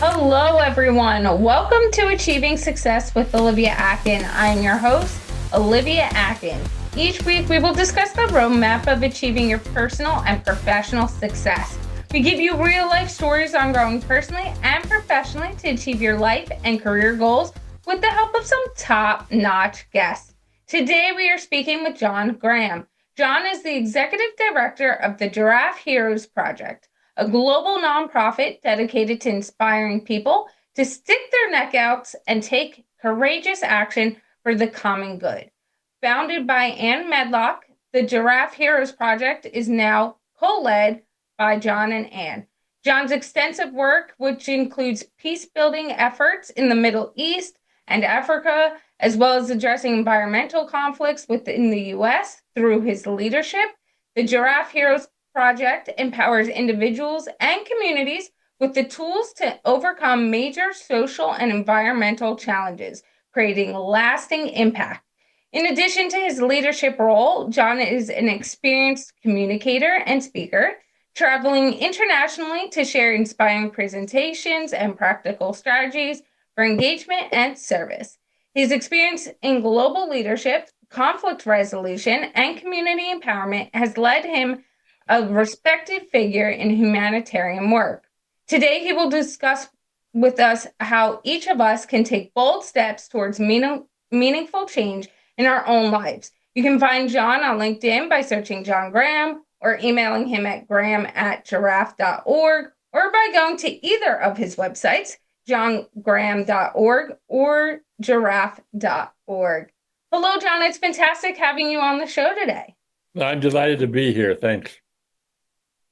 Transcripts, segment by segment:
Hello, everyone. Welcome to Achieving Success with Olivia Akin. I'm your host, Olivia Akin. Each week, we will discuss the roadmap of achieving your personal and professional success. We give you real life stories on growing personally and professionally to achieve your life and career goals with the help of some top notch guests. Today, we are speaking with John Graham. John is the executive director of the Giraffe Heroes Project, a global nonprofit dedicated to inspiring people to stick their neck out and take courageous action for the common good. Founded by Ann Medlock, the Giraffe Heroes Project is now co-led by John and Ann. John's extensive work, which includes peace-building efforts in the Middle East and Africa, as well as addressing environmental conflicts within the U.S. through his leadership, the Giraffe Heroes Project empowers individuals and communities with the tools to overcome major social and environmental challenges, creating lasting impact. In addition to his leadership role, John is an experienced communicator and speaker, traveling internationally to share inspiring presentations and practical strategies for engagement and service. His experience in global leadership, conflict resolution, and community empowerment has led him a respected figure in humanitarian work. Today, he will discuss with us how each of us can take bold steps towards meaningful change in our own lives. You can find John on LinkedIn by searching John Graham or emailing him at graham@giraffe.org or by going to either of his websites, johngraham.org or giraffe.org. Hello, John. It's fantastic having you on the show today. I'm delighted to be here. Thanks.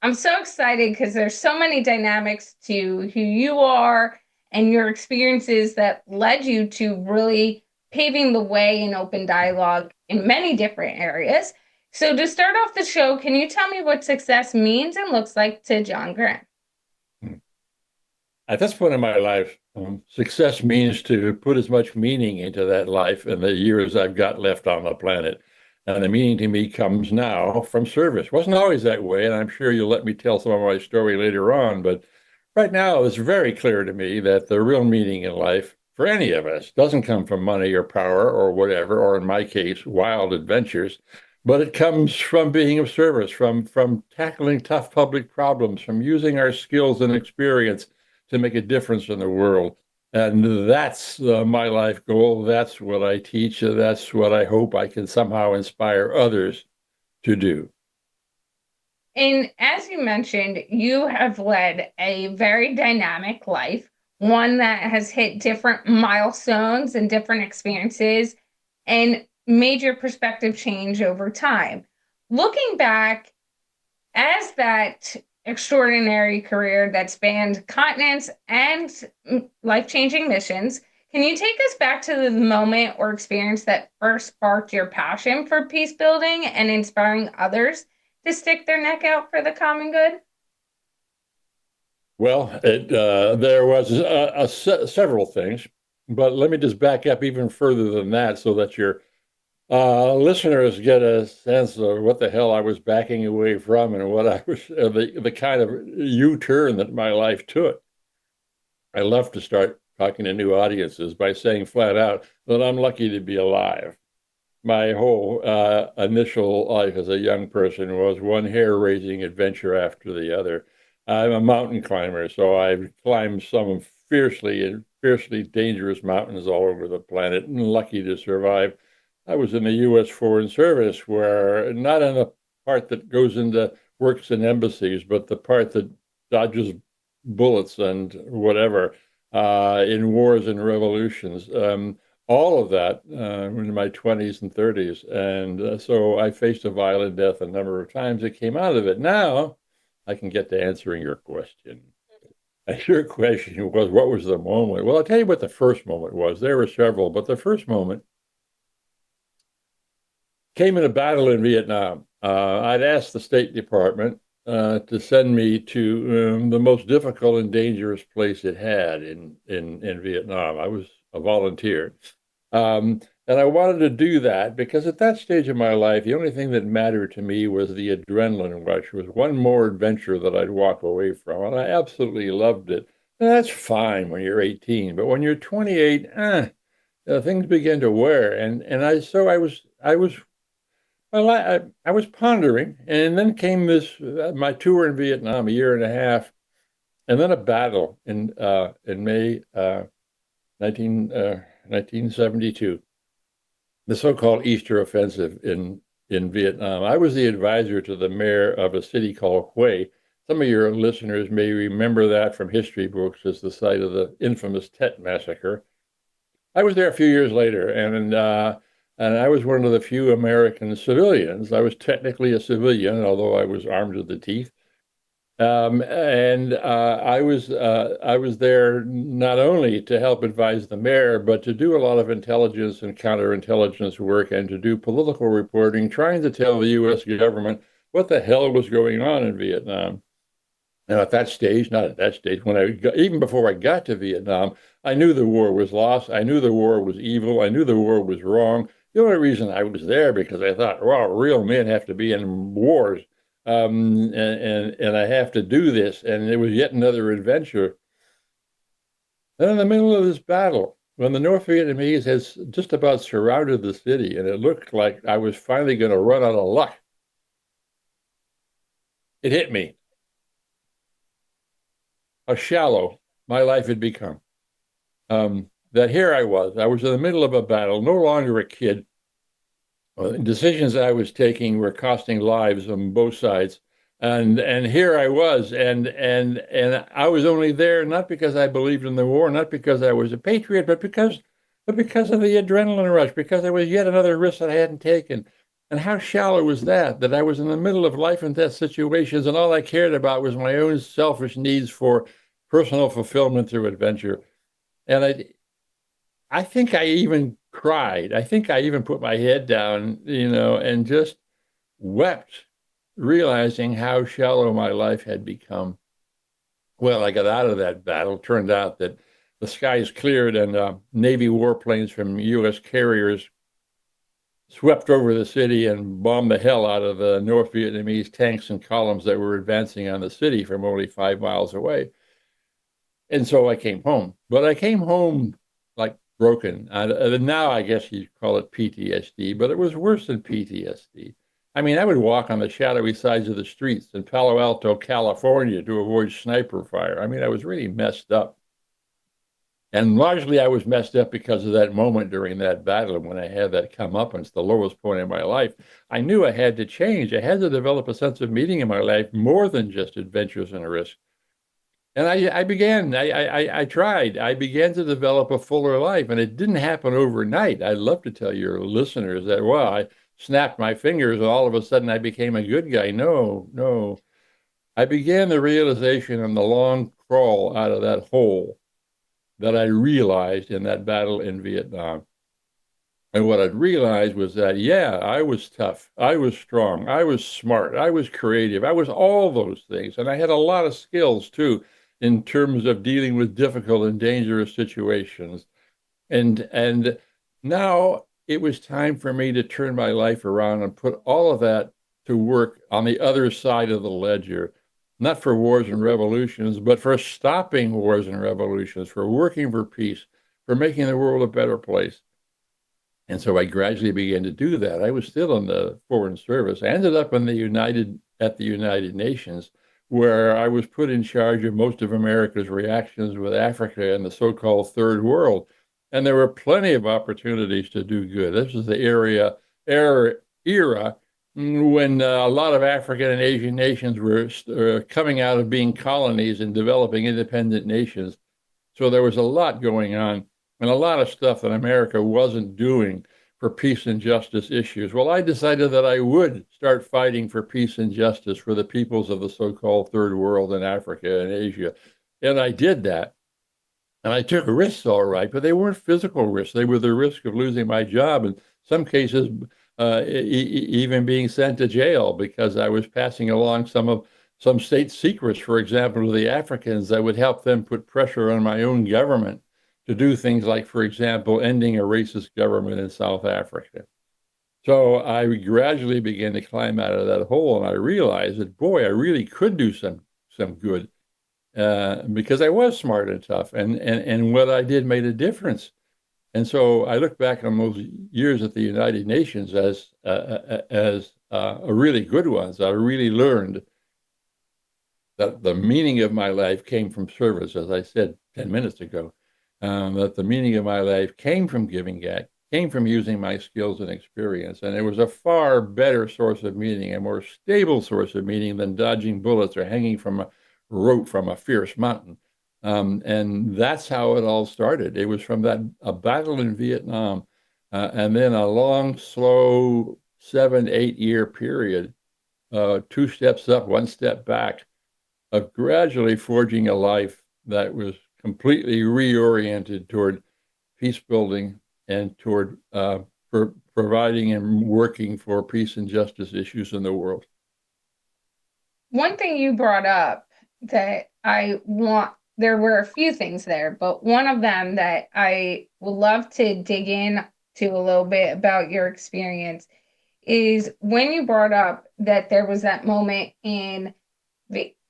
I'm so excited because there's so many dynamics to who you are and your experiences that led you to really paving the way in open dialogue in many different areas. So to start off the show, can you tell me what success means and looks like to John Graham? At this point in my life, success means to put as much meaning into that life in the years I've got left on the planet. And the meaning to me comes now from service. Wasn't always that way, and I'm sure you'll let me tell some of my story later on. But right now, it's very clear to me that the real meaning in life for any of us doesn't come from money or power or whatever, or in my case, wild adventures, but it comes from being of service, from tackling tough public problems, from using our skills and experience to make a difference in the world. And that's my life goal. That's what I teach. That's what I hope I can somehow inspire others to do. And as you mentioned, you have led a very dynamic life, one that has hit different milestones and different experiences and major perspective change over time. Looking back, as that extraordinary career that spanned continents and life-changing missions, can you take us back to the moment or experience that first sparked your passion for peace building and inspiring others to stick their neck out for the common good? Well, there was several things, but let me just back up even further than that so that your listeners get a sense of what the hell I was backing away from and what I was, the kind of U-turn that my life took. I love to start talking to new audiences by saying flat out that I'm lucky to be alive. My whole initial life as a young person was one hair-raising adventure after the other. I'm a mountain climber, so I've climbed some fiercely dangerous mountains all over the planet and lucky to survive. I was in the U.S. Foreign Service, where not in the part that goes into works in embassies, but the part that dodges bullets and whatever in wars and revolutions. All of that in my 20s and 30s. And so I faced a violent death a number of times that came out of it. Now I can get to answering your question. And your question was, what was the moment? Well, I'll tell you what the first moment was. There were several, but the first moment came in a battle in Vietnam. I'd asked the State Department to send me to the most difficult and dangerous place it had in Vietnam. I was a volunteer. And I wanted to do that because at that stage of my life, the only thing that mattered to me was the adrenaline rush. It was one more adventure that I'd walk away from, and I absolutely loved it. That's fine when you're 18, but when you're 28, things begin to wear. And I was pondering, and then came this my tour in Vietnam, a year and a half, and then a battle in May 1972, the so-called Easter Offensive in Vietnam. I was the advisor to the mayor of a city called Hue. Some of your listeners may remember that from history books as the site of the infamous Tet Massacre. I was there a few years later, and I was one of the few American civilians. I was technically a civilian, although I was armed to the teeth. And I was there not only to help advise the mayor, but to do a lot of intelligence and counterintelligence work and to do political reporting, trying to tell the U.S. government what the hell was going on in Vietnam. And at that stage, not at that stage, even before I got to Vietnam, I knew the war was lost. I knew the war was evil. I knew the war was wrong. The only reason I was there because I thought, well, real men have to be in wars, and I have to do this. And it was yet another adventure. Then in the middle of this battle, when the North Vietnamese has just about surrounded the city, and it looked like I was finally going to run out of luck, it hit me how shallow my life had become. That here I was in the middle of a battle, no longer a kid. Decisions I was taking were costing lives on both sides. And here I was, and I was only there not because I believed in the war, not because I was a patriot, but because of the adrenaline rush, because there was yet another risk that I hadn't taken. And how shallow was that? That I was in the middle of life and death situations, and all I cared about was my own selfish needs for personal fulfillment through adventure. And I think I even cried. I think I even put my head down, and just wept, realizing how shallow my life had become. Well, I got out of that battle. Turned out that the skies cleared and Navy warplanes from U.S. carriers swept over the city and bombed the hell out of the North Vietnamese tanks and columns that were advancing on the city from only 5 miles away. And so I came home, but I came home like broken. Now I guess you'd call it PTSD, but it was worse than PTSD. I mean, I would walk on the shadowy sides of the streets in Palo Alto, California to avoid sniper fire. I mean, I was really messed up. And largely I was messed up because of that moment during that battle when I had that comeuppance, the lowest point in my life. I knew I had to change. I had to develop a sense of meaning in my life more than just adventures and risk. And I tried. I began to develop a fuller life, and it didn't happen overnight. I'd love to tell your listeners that, well, I snapped my fingers and all of a sudden I became a good guy. No, no. I began the realization and the long crawl out of that hole that I realized in that battle in Vietnam. And what I realized was that, yeah, I was tough. I was strong. I was smart. I was creative. I was all those things. And I had a lot of skills too in terms of dealing with difficult and dangerous situations. And now it was time for me to turn my life around and put all of that to work on the other side of the ledger, not for wars and revolutions, but for stopping wars and revolutions, for working for peace, for making the world a better place. And so I gradually began to do that. I was still in the Foreign Service. I ended up at the United Nations, where I was put in charge of most of America's relations with Africa and the so-called Third World. And there were plenty of opportunities to do good. This was the era when a lot of African and Asian nations were coming out of being colonies and developing independent nations. So there was a lot going on and a lot of stuff that America wasn't doing for peace and justice issues. Well, I decided that I would start fighting for peace and justice for the peoples of the so-called Third World in Africa and Asia. And I did that. And I took risks, all right, but they weren't physical risks. They were the risk of losing my job, in some cases, even being sent to jail because I was passing along some state secrets, for example, to the Africans that would help them put pressure on my own government to do things like, for example, ending a racist government in South Africa. So I gradually began to climb out of that hole, and I realized that, boy, I really could do some good. because I was smart and tough, and what I did made a difference. And so I look back on those years at the United Nations as a really good ones. I really learned that the meaning of my life came from service, as I said 10 minutes ago, that the meaning of my life came from giving back, came from using my skills and experience. And it was a far better source of meaning, a more stable source of meaning than dodging bullets or hanging from a rope from a fierce mountain. And that's how it all started. It was from a battle in Vietnam, and then a long, slow 7, 8 year period, two steps up, one step back, of gradually forging a life that was completely reoriented toward peace building and toward providing and working for peace and justice issues in the world. One thing you brought up that there were a few things there, but one of them that I would love to dig in to a little bit about your experience is when you brought up that there was that moment in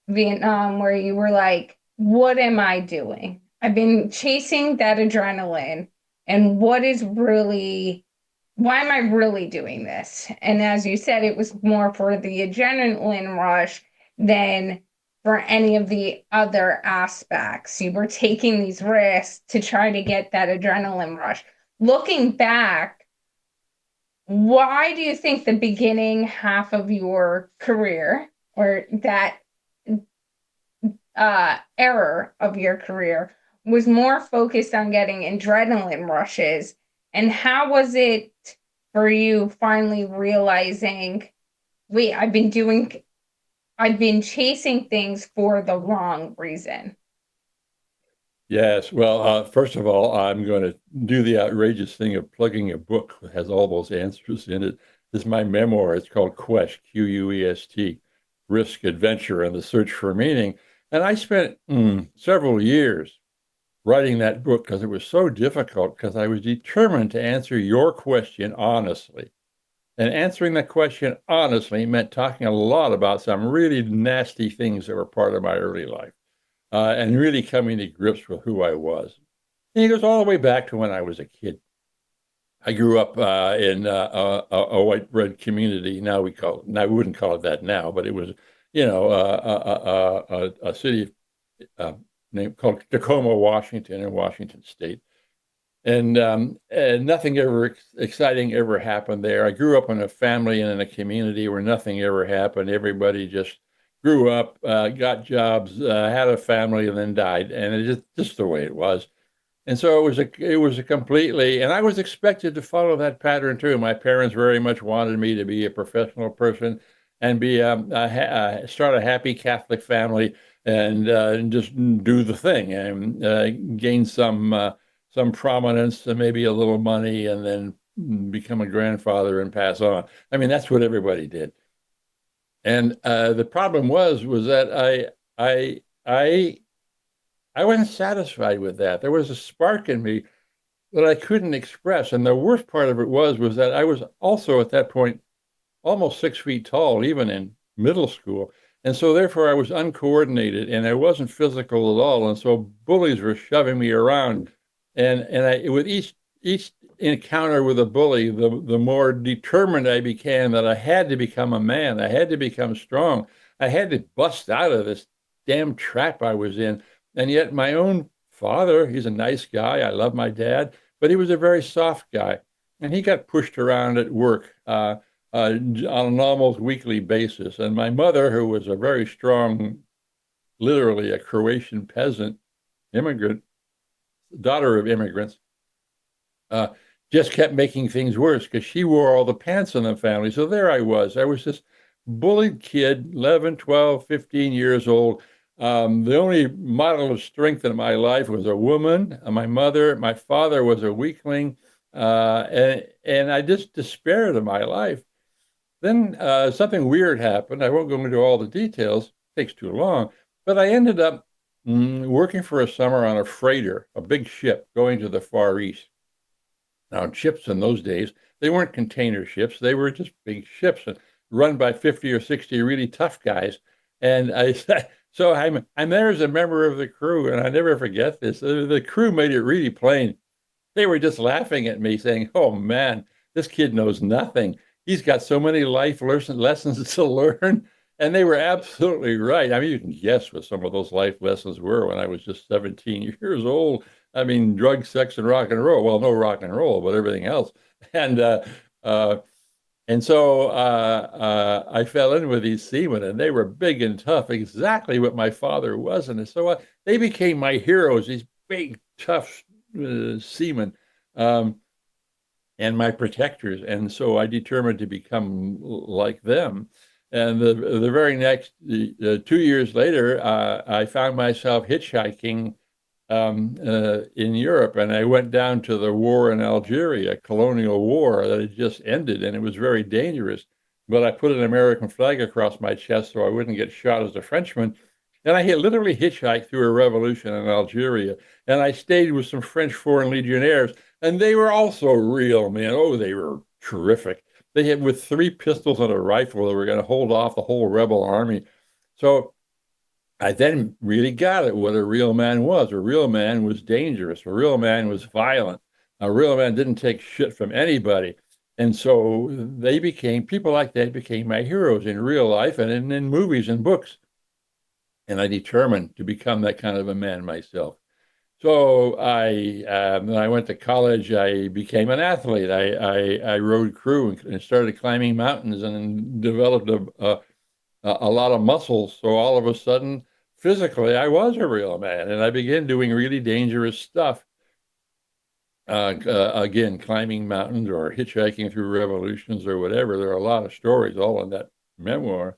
Vietnam where you were like, what am I doing? I've been chasing that adrenaline, and why am I really doing this? And as you said, it was more for the adrenaline rush than for any of the other aspects. You were taking these risks to try to get that adrenaline rush. Looking back, why do you think the beginning half of your career, or that era of your career, was more focused on getting adrenaline rushes? And how was it for you finally realizing, wait, I've been chasing things for the wrong reason? Yes. Well, first of all, I'm going to do the outrageous thing of plugging a book that has all those answers in it. This is my memoir. It's called Quest, Quest, Risk, Adventure, and the Search for Meaning. And I spent several years writing that book because it was so difficult, because I was determined to answer your question honestly. And answering that question honestly meant talking a lot about some really nasty things that were part of my early life, and really coming to grips with who I was. And it goes all the way back to when I was a kid. I grew up in a white bread community. Now we wouldn't call it that now, but it was, a city named called Tacoma, Washington, in Washington State. And nothing ever exciting ever happened there. I grew up in a family and in a community where nothing ever happened. Everybody just grew up, got jobs, had a family, and then died. And it's just the way it was. And so it was a completely, and I was expected to follow that pattern too. My parents very much wanted me to be a professional person and start a happy Catholic family, and just do the thing and gain some prominence and maybe a little money, and then become a grandfather and pass on. I mean, that's what everybody did. And the problem was that I I wasn't satisfied with that. There was a spark in me that I couldn't express. And the worst part of it was that I was also at that point almost 6 feet tall, even in middle school. And so therefore I was uncoordinated and I wasn't physical at all. And so bullies were shoving me around. And with each encounter with a bully, the more determined I became that I had to become a man. I had to become strong. I had to bust out of this damn trap I was in. And yet my own father, he's a nice guy. I love my dad, but he was a very soft guy. And he got pushed around at work on an almost weekly basis. And my mother, who was a very strong, literally a Croatian peasant, immigrant, daughter of immigrants, uh, just kept making things worse because she wore all the pants in the family. So there I was. I was this bullied kid, 11, 12, 15 years old. The only model of strength in my life was a woman, my mother. My father was a weakling. And I just despaired of my life. Then something weird happened. I won't go into all the details, it takes too long. But I ended up working for a summer on a freighter, a big ship going to the Far East. Now, ships in those days, they weren't container ships. They were just big ships and run by 50 or 60 really tough guys. And I So I'm there as a member of the crew, and I never forget this. The crew made it really plain. They were just laughing at me, saying, "Oh man, this kid knows nothing. He's got so many life lessons to learn." And they were absolutely right. I mean, you can guess what some of those life lessons were when I was just 17 years old. I mean, drugs, sex, and rock and roll. Well, no rock and roll, but everything else. And uh, and so I fell in with these seamen, and they were big and tough, exactly what my father wasn't. And so they became my heroes, these big, tough seamen, um, and my protectors. And so I determined to become like them. And the very next 2 years later, I found myself hitchhiking in Europe, and I went down to the war in Algeria, colonial war that had just ended, and it was very dangerous. But I put an American flag across my chest so I wouldn't get shot as a Frenchman. And I had literally hitchhiked through a revolution in Algeria, and I stayed with some French Foreign Legionnaires, and they were also real, man. Oh, they were terrific. They had with three pistols and a rifle, they were going to hold off the whole rebel army. So I then really got it what a real man was. A real man was dangerous. A real man was violent. A real man didn't take shit from anybody. And so people like that became my heroes in real life and in movies and books. And I determined to become that kind of a man myself. So when I went to college, I became an athlete. I rode crew and started climbing mountains and developed a lot of muscles. So all of a sudden, physically, I was a real man, and I began doing really dangerous stuff. Again, climbing mountains or hitchhiking through revolutions or whatever. There are a lot of stories all in that memoir.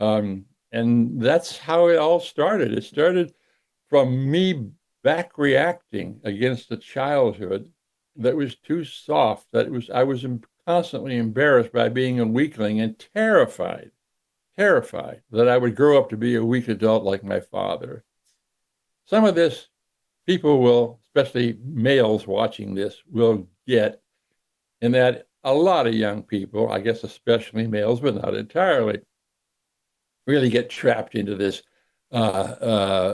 And that's how it all started. It started from me back reacting against a childhood that was too soft, I was constantly embarrassed by being a weakling and terrified that I would grow up to be a weak adult like my father. Some of this people will, especially males watching this, will get in that a lot of young people, I guess especially males, but not entirely, really get trapped into this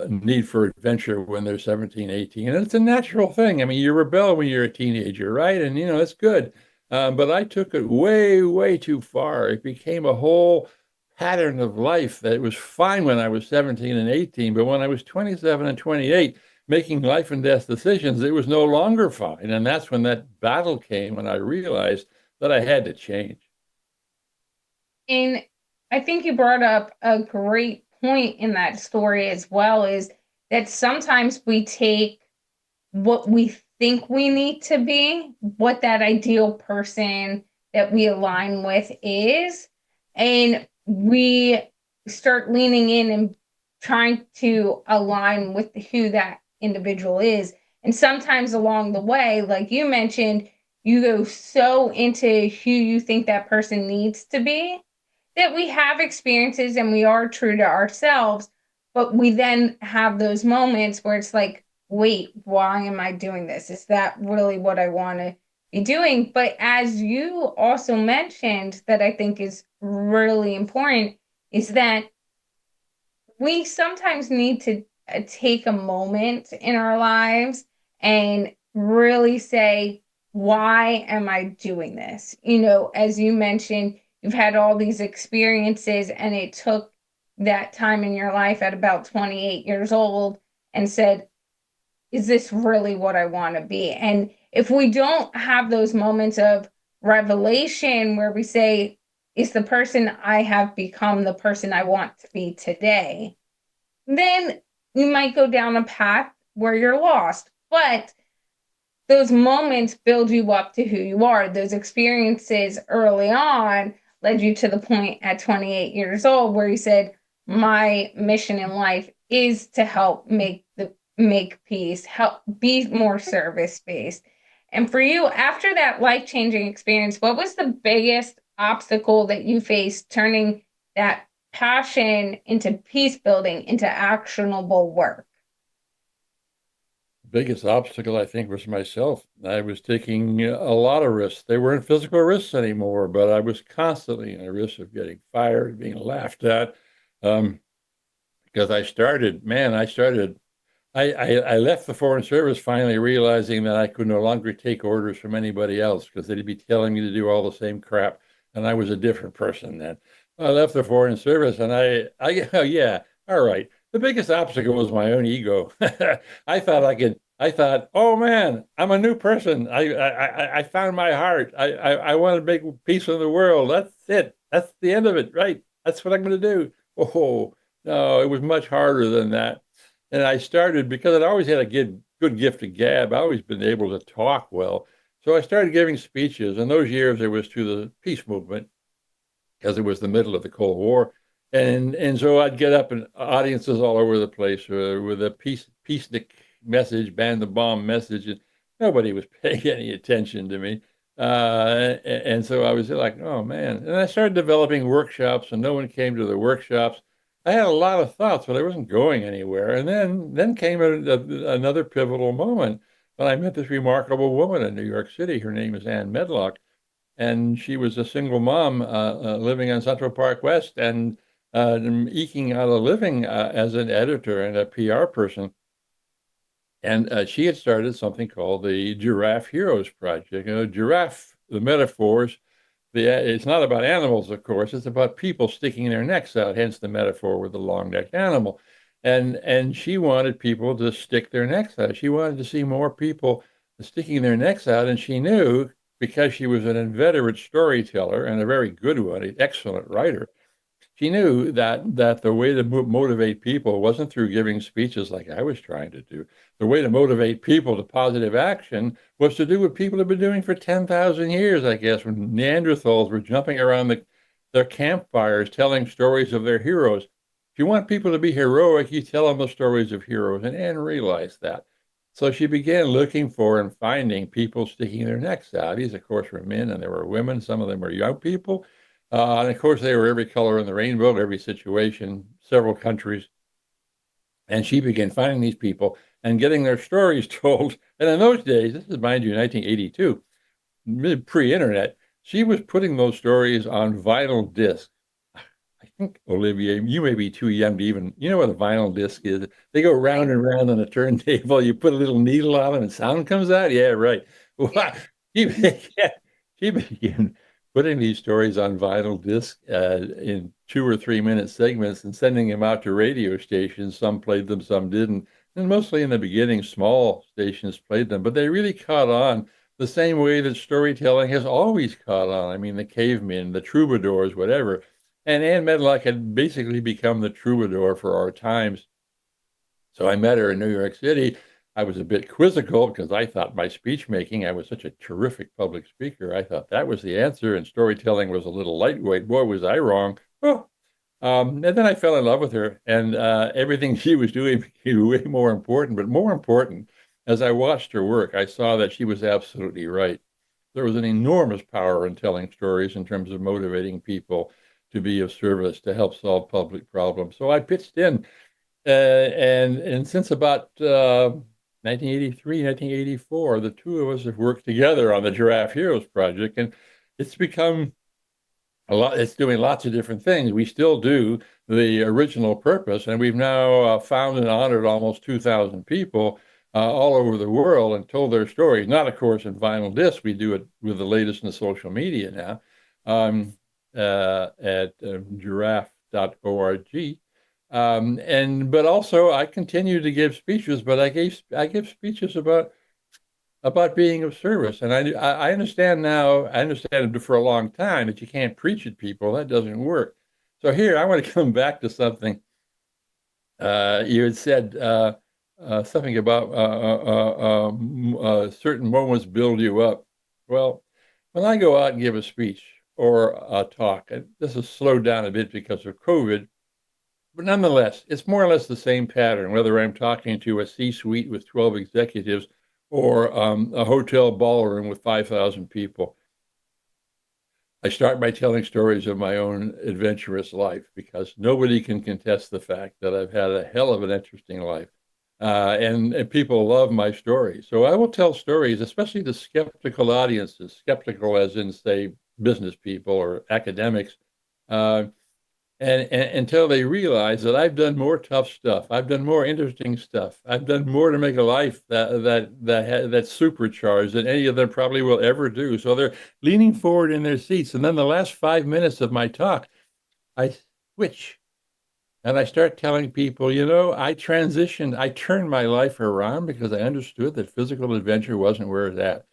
need for adventure when they're 17, 18. And it's a natural thing. I mean, you rebel when you're a teenager, right? And, it's good. But I took it way, way too far. It became a whole pattern of life that was fine when I was 17 and 18. But when I was 27 and 28, making life and death decisions, it was no longer fine. And that's when that battle came when I realized that I had to change. And I think you brought up a great point in that story as well, is that sometimes we take what we think we need to be, what that ideal person that we align with is, and we start leaning in and trying to align with who that individual is. And sometimes along the way, like you mentioned, you go so into who you think that person needs to be that we have experiences and we are true to ourselves, but we then have those moments where it's like, wait, why am I doing this? Is that really what I want to be doing? But as you also mentioned, that I think is really important, is that we sometimes need to take a moment in our lives and really say, why am I doing this? As you mentioned, you've had all these experiences, and it took that time in your life at about 28 years old and said, is this really what I want to be? And if we don't have those moments of revelation where we say, is the person I have become the person I want to be today, then you might go down a path where you're lost. But those moments build you up to who you are. Those experiences early on led you to the point at 28 years old where you said, my mission in life is to help make peace, help be more service based. And for you, after that life-changing experience, what was the biggest obstacle that you faced turning that passion into peace building, into actionable work? Biggest obstacle, I think, was myself. I was taking a lot of risks. They weren't physical risks anymore, but I was constantly in a risk of getting fired, being laughed at, um, because I left the Foreign Service finally realizing that I could no longer take orders from anybody else because they'd be telling me to do all the same crap. And I was a different person then. I left the Foreign Service and oh yeah, all right. The biggest obstacle was my own ego. I thought, oh man, I'm a new person. I found my heart. I want to make peace in the world. That's it. That's the end of it, right? That's what I'm going to do. Oh, no, it was much harder than that. And I started because I'd always had a good gift of gab. I always been able to talk well. So I started giving speeches. In those years, it was to the peace movement because it was the middle of the Cold War. And so I'd get up in audiences all over the place with a peacenik message, ban the bomb message, and nobody was paying any attention to me. And so I was like, oh man. And I started developing workshops, and no one came to the workshops. I had a lot of thoughts, but I wasn't going anywhere. And then came another pivotal moment when I met this remarkable woman in New York City. Her name is Ann Medlock, and she was a single mom living on Central Park West and eking out a living as an editor and a PR person. And she had started something called the Giraffe Heroes Project. Giraffe, the metaphors, it's not about animals, of course. It's about people sticking their necks out, hence the metaphor with the long-necked animal. And she wanted people to stick their necks out. She wanted to see more people sticking their necks out, and she knew because she was an inveterate storyteller and a very good one, an excellent writer, she knew that the way to motivate people wasn't through giving speeches like I was trying to do. The way to motivate people to positive action was to do what people have been doing for 10,000 years, I guess, when Neanderthals were jumping around their campfires telling stories of their heroes. If you want people to be heroic, you tell them the stories of heroes. And Anne realized that. So she began looking for and finding people sticking their necks out. These, of course, were men and there were women. Some of them were young people. And of course, they were every color in the rainbow, every situation, several countries. And she began finding these people and getting their stories told. And in those days, this is, mind you, 1982, pre-internet, she was putting those stories on vinyl discs. I think, Olivia, you may be too young to even, you know what a vinyl disc is? They go round and round on a turntable. You put a little needle on them and sound comes out. Yeah, right. Well, Yeah. she began, she began putting these stories on vinyl disc in 2 or 3 minute segments and sending them out to radio stations. Some played them, some didn't. And mostly in the beginning, small stations played them, but they really caught on the same way that storytelling has always caught on. I mean, the cavemen, the troubadours, whatever. And Anne Medlock had basically become the troubadour for our times. So I met her in New York City. I was a bit quizzical because I thought my speech making, I was such a terrific public speaker. I thought that was the answer, and storytelling was a little lightweight. Boy, was I wrong. Oh. And then I fell in love with her, and everything she was doing became way more important. But more important, as I watched her work, I saw that she was absolutely right. There was an enormous power in telling stories in terms of motivating people to be of service, to help solve public problems. So I pitched in, and since about 1983, 1984, the two of us have worked together on the Giraffe Heroes Project, and it's become a lot. It's doing lots of different things. We still do the original purpose, and we've now found and honored almost 2,000 people all over the world and told their stories. Not, of course, in vinyl disc. We do it with the latest in the social media now at giraffe.org. But also I continue to give speeches, but I give speeches about being of service. And I understand now, I understand for a long time that you can't preach at people. That doesn't work. So here, I want to come back to something. You had said something about certain moments build you up. Well, when I go out and give a speech or a talk, and this is slowed down a bit because of COVID, but nonetheless, it's more or less the same pattern, whether I'm talking to a C-suite with 12 executives or a hotel ballroom with 5,000 people. I start by telling stories of my own adventurous life because nobody can contest the fact that I've had a hell of an interesting life. And people love my stories. So I will tell stories, especially to skeptical audiences, skeptical as in, say, business people or academics. Uh, until they realize that I've done more tough stuff, I've done more interesting stuff, I've done more to make a life that's supercharged than any of them probably will ever do. So they're leaning forward in their seats, and then the last 5 minutes of my talk, I switch. And I start telling people, I transitioned, I turned my life around because I understood that physical adventure wasn't where it's at.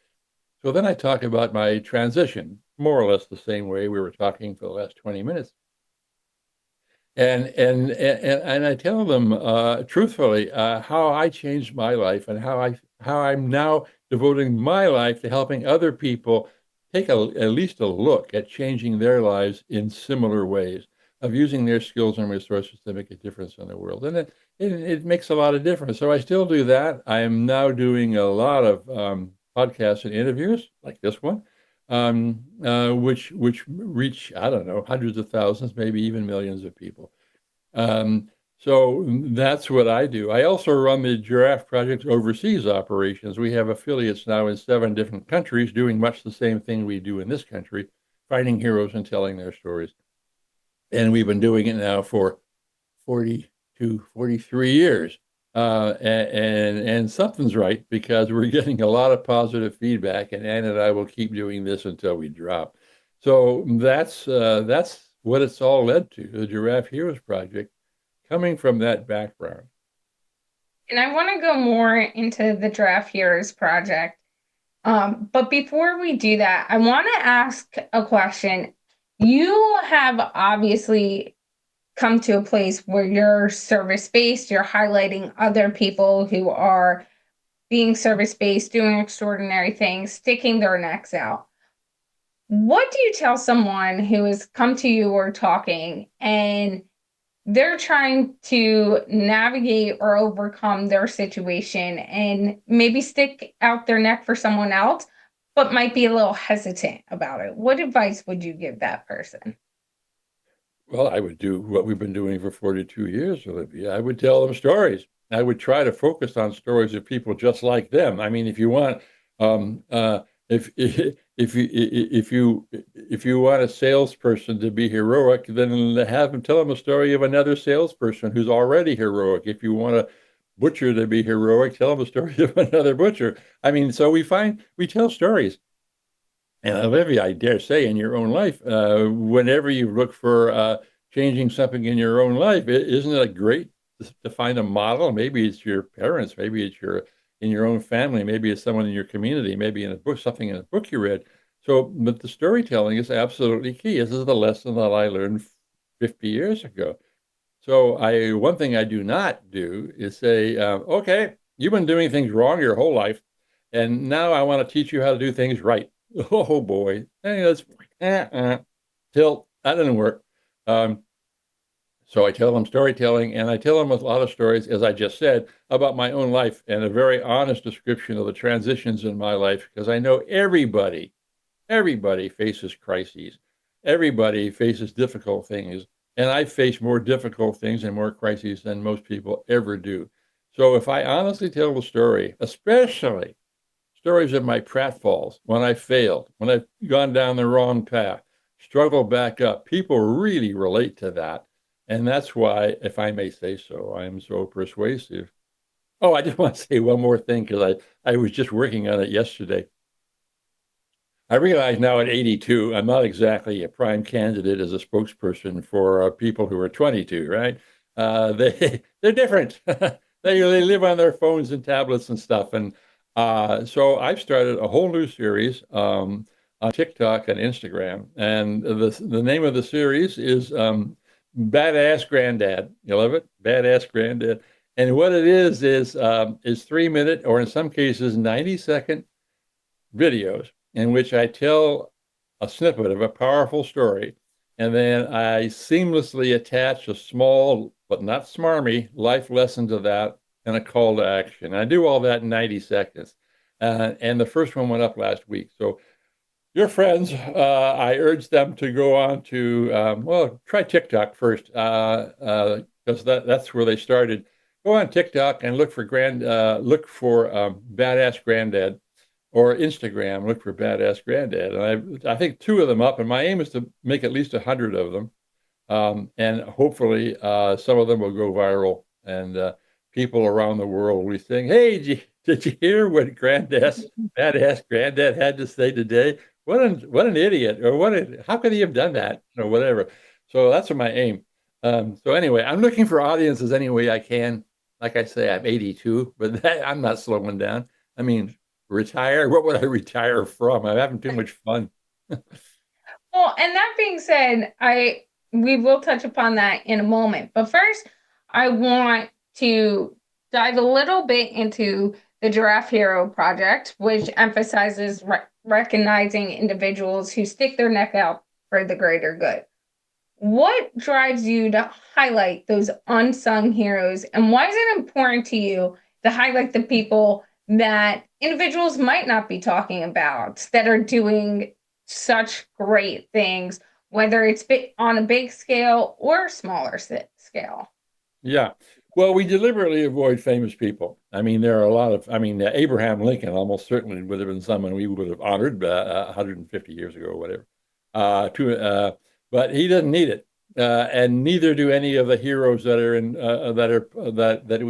So then I talk about my transition, more or less the same way we were talking for the last 20 minutes. And I tell them truthfully how I changed my life and how I'm now devoting my life to helping other people take at least a look at changing their lives in similar ways, of using their skills and resources to make a difference in the world. And it makes a lot of difference. So I still do that. I am now doing a lot of podcasts and interviews like this one, which reach, I don't know, hundreds of thousands, maybe even millions of people. So that's what I do. I also run the Giraffe Project's overseas operations. We have affiliates now in 7 different countries doing much the same thing we do in this country, finding heroes and telling their stories. And we've been doing it now for 42, 43 years. And something's right, because we're getting a lot of positive feedback, and Ann and I will keep doing this until we drop. So that's what it's all led to, the Giraffe Heroes Project, coming from that background. And I want to go more into the Giraffe Heroes Project. But before we do that, I want to ask a question. You have obviously come to a place where you're service-based, you're highlighting other people who are being service-based, doing extraordinary things, sticking their necks out. What do you tell someone who has come to you or talking and they're trying to navigate or overcome their situation and maybe stick out their neck for someone else, but might be a little hesitant about it? What advice would you give that person? Well, I would do what we've been doing for 42 years, Olivia. I would tell them stories. I would try to focus on stories of people just like them. I mean, if you want, if you want a salesperson to be heroic, then have them tell them a story of another salesperson who's already heroic. If you want a butcher to be heroic, tell them a story of another butcher. I mean, so we tell stories. And Olivia, I dare say, in your own life, whenever you look for changing something in your own life, isn't it great to find a model? Maybe it's your parents, maybe it's in your own family, maybe it's someone in your community, maybe in a book, something in a book you read. So, but the storytelling is absolutely key. This is the lesson that I learned 50 years ago. So, one thing I do not do is say, okay, you've been doing things wrong your whole life, and now I want to teach you how to do things right. Oh boy, hey, that's tilt. That didn't work. Um, so I tell them storytelling, and I tell them a lot of stories, as I just said, about my own life and a very honest description of the transitions in my life, because I know everybody faces crises. Everybody faces difficult things, and I face more difficult things and more crises than most people ever do. So if I honestly tell the story, especially stories of my pratfalls, when I failed, when I've gone down the wrong path, struggled back up. People really relate to that. And that's why, if I may say so, I am so persuasive. Oh, I just want to say one more thing, because I was just working on it yesterday. I realize now at 82, I'm not exactly a prime candidate as a spokesperson for people who are 22, right? They're different. They live on their phones and tablets and stuff. And so I've started a whole new series on TikTok and Instagram. And the name of the series is Badass Granddad. You love it? Badass Granddad. And what it is 3 minute, or in some cases 90-second videos in which I tell a snippet of a powerful story, and then I seamlessly attach a small but not smarmy life lesson to that and a call to action. I do all that in 90 seconds. And the first one went up last week. So your friends, I urge them to go on to, well, try TikTok first, because that's where they started. Go on TikTok and look for Badass Granddad, or Instagram, look for Badass Granddad. And I think 2 of them up, and my aim is to make at least 100 of them. And hopefully some of them will go viral, and people around the world will be saying, "Hey, did you hear what badass granddad had to say today? What an idiot, or how could he have done that, or whatever." So that's my aim. So anyway, I'm looking for audiences any way I can. Like I say, I'm 82, but I'm not slowing down. I mean, retire? What would I retire from? I'm having too much fun. Well, and that being said, I we will touch upon that in a moment. But first, I want to dive a little bit into the Giraffe Hero Project, which emphasizes recognizing individuals who stick their neck out for the greater good. What drives you to highlight those unsung heroes, and why is it important to you to highlight the people that individuals might not be talking about that are doing such great things, whether it's on a big scale or smaller scale? Yeah. Well, we deliberately avoid famous people. I mean, there are a lot of, Abraham Lincoln almost certainly would have been someone we would have honored 150 years ago or whatever. But he doesn't need it. And neither do any of the heroes that are in that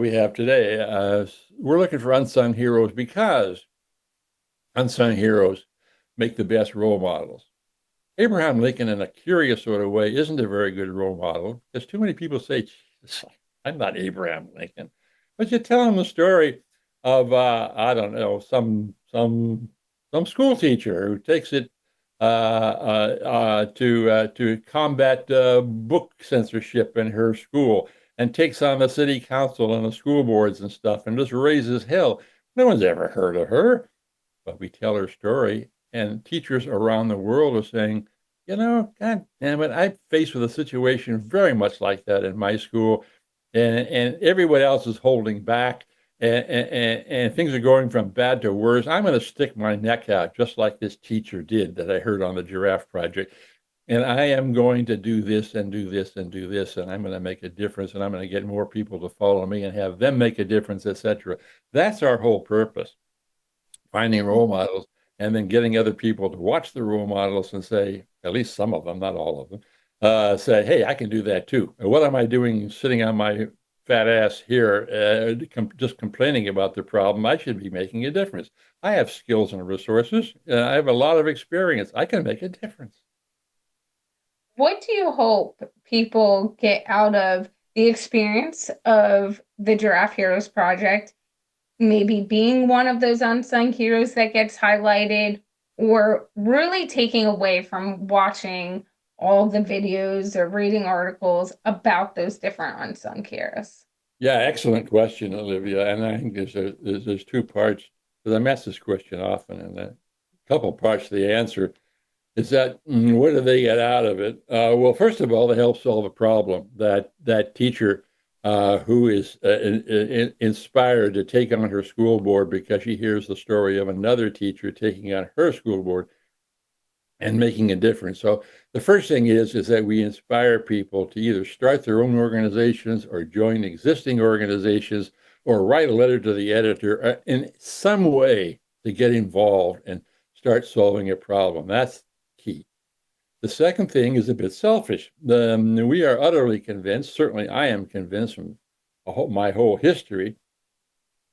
we have today. We're looking for unsung heroes because unsung heroes make the best role models. Abraham Lincoln, in a curious sort of way, isn't a very good role model because too many people say, I'm not Abraham Lincoln. But you tell them the story of, I don't know, some school teacher who takes it to combat book censorship in her school and takes on the city council and the school boards and stuff and just raises hell. No one's ever heard of her, but we tell her story, and teachers around the world are saying, God damn it, I'm faced with a situation very much like that in my school, and everyone else is holding back, and things are going from bad to worse. I'm going to stick my neck out just like this teacher did that I heard on the Giraffe Project. And I am going to do this and do this and do this, and I'm going to make a difference, and I'm going to get more people to follow me and have them make a difference, etc. That's our whole purpose, finding role models and then getting other people to watch the role models and say, at least some of them, not all of them, say, hey, I can do that too. And what am I doing sitting on my fat ass here, just complaining about the problem? I should be making a difference. I have skills and resources. I have a lot of experience. I can make a difference. What do you hope people get out of the experience of the Giraffe Heroes Project, maybe being one of those unsung heroes that gets highlighted, or really taking away from watching all the videos or reading articles about those different unsung heroes? Yeah, excellent question, Olivia. And I think there's two parts, because I'm asked this question often, and a couple parts to the answer. Is that what do they get out of it? Well, first of all, they help solve a problem. That teacher who is inspired to take on her school board because she hears the story of another teacher taking on her school board and making a difference. So the first thing is that we inspire people to either start their own organizations or join existing organizations or write a letter to the editor in some way to get involved and start solving a problem. That's key. The second thing is a bit selfish. We are utterly convinced, certainly I am convinced from my whole history,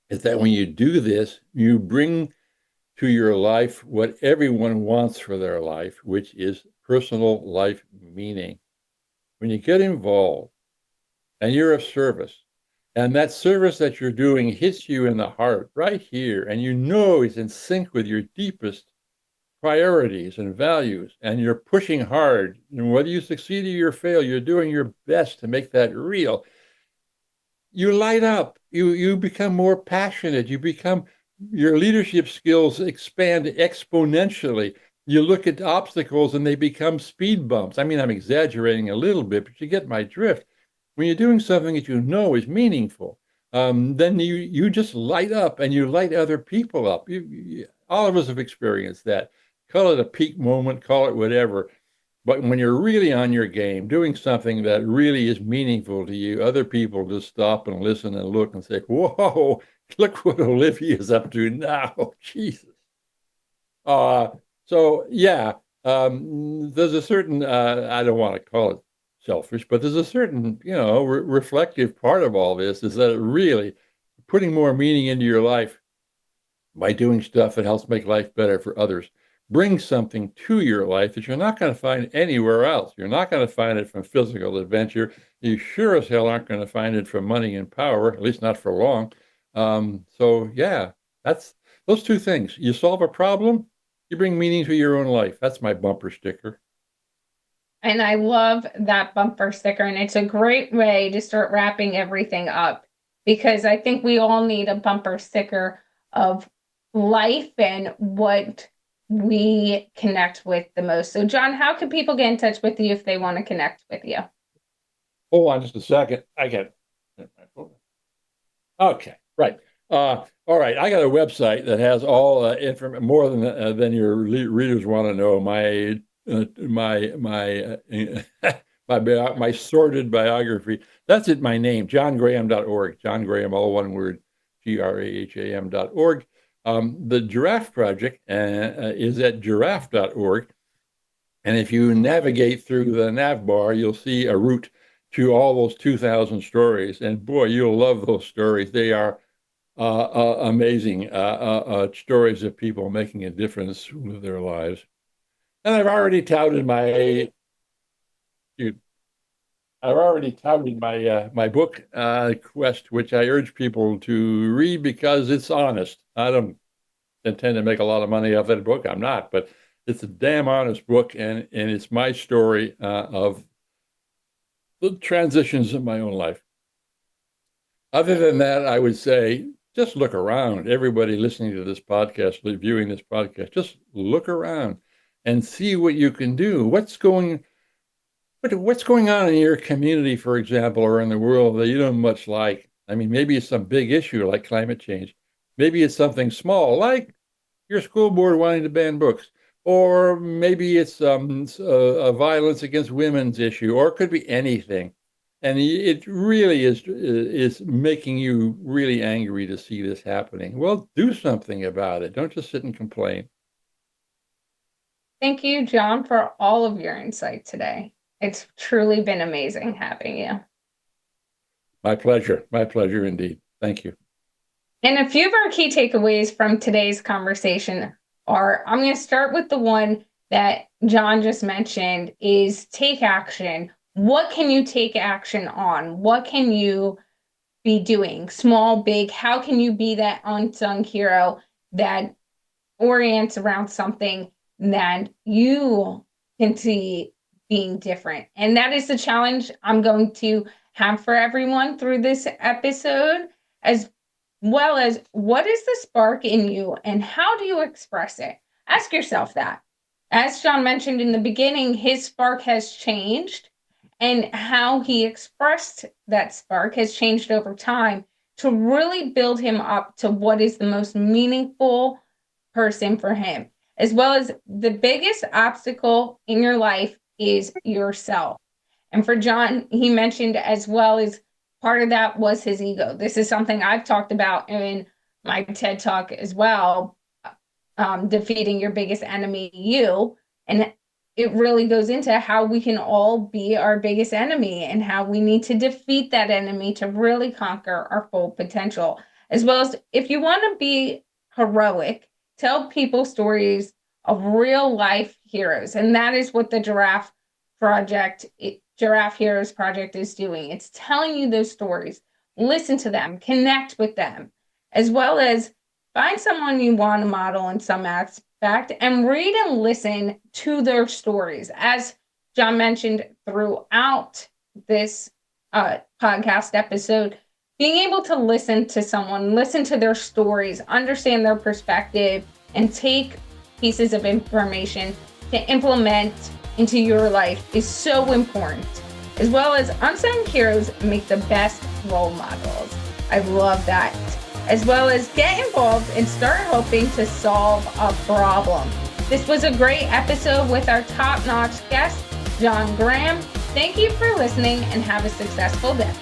is that when you do this, you bring to your life what everyone wants for their life, which is personal life meaning. When you get involved and you're of service, and that service that you're doing hits you in the heart right here, and you know it's in sync with your deepest priorities and values, and you're pushing hard, and whether you succeed or you fail, you're doing your best to make that real. You light up, you become more passionate, your leadership skills expand exponentially. You look at obstacles and they become speed bumps. I mean, I'm exaggerating a little bit, but you get my drift. When you're doing something that you know is meaningful, then you just light up and you light other people up. All of us have experienced that. Call it a peak moment, call it whatever. But when you're really on your game, doing something that really is meaningful to you, other people just stop and listen and look and say, whoa, look what Olivia is up to now. Jesus. Uh, so yeah, There's a certain, I don't want to call it selfish, but there's a certain, reflective part of all this is that it really putting more meaning into your life by doing stuff that helps make life better for others brings something to your life that you're not going to find anywhere else. You're not going to find it from physical adventure. You sure as hell aren't going to find it from money and power, at least not for long. So yeah, that's those two things. You solve a problem, you bring meaning to your own life. That's my bumper sticker. And I love that bumper sticker. And it's a great way to start wrapping everything up, because I think we all need a bumper sticker of life and what we connect with the most. So, John, how can people get in touch with you if they want to connect with you? Hold on just a second. I get okay, right. All right, I got a website that has all information more than your readers want to know. My sordid biography. That's it. My name, johngraham.org. John Graham, all one word, graham.org. The Giraffe Project is at giraffe.org. And if you navigate through the nav bar, you'll see a route to all those 2,000 stories. And boy, you'll love those stories. They are amazing stories of people making a difference with their lives. And I've already touted my my book Quest, which I urge people to read because it's honest. I don't intend to make a lot of money off that book. I'm not, but it's a damn honest book, and it's my story of the transitions in my own life. Other than that, I would say just look around. Everybody listening to this podcast, viewing this podcast, just look around and see what you can do. What's going on in your community, for example, or in the world that you don't much like? I mean, maybe it's some big issue like climate change. Maybe it's something small like your school board wanting to ban books, or maybe it's a violence against women's issue, or it could be anything. And it really is making you really angry to see this happening. Well, do something about it. Don't just sit and complain. Thank you, John, for all of your insight today. It's truly been amazing having you. My pleasure. My pleasure indeed. Thank you. And a few of our key takeaways from today's conversation are, I'm going to start with the one that John just mentioned, is take action. What can you take action on? What can you be doing? Small, big, how can you be that unsung hero that orients around something that you can see being different? And that is the challenge I'm going to have for everyone through this episode, as well as what is the spark in you and how do you express it? Ask yourself that. As John mentioned in the beginning, his spark has changed, and how he expressed that spark has changed over time to really build him up to what is the most meaningful person for him. As well as the biggest obstacle in your life is yourself. And for John, he mentioned as well as part of that was his ego. This is something I've talked about in my TED Talk as well, defeating your biggest enemy, you. And it really goes into how we can all be our biggest enemy and how we need to defeat that enemy to really conquer our full potential. As well as, if you want to be heroic, tell people stories of real life heroes. And that is what the Giraffe Heroes Project is doing. It's telling you those stories, listen to them, connect with them, as well as find someone you want to model in some aspect and read and listen to their stories. As John mentioned throughout this podcast episode, being able to listen to someone, listen to their stories, understand their perspective, and take pieces of information to implement into your life is so important. As well as unsung heroes make the best role models. I love that. As well as get involved and start hoping to solve a problem. This was a great episode with our top-notch guest, John Graham. Thank you for listening and have a successful day.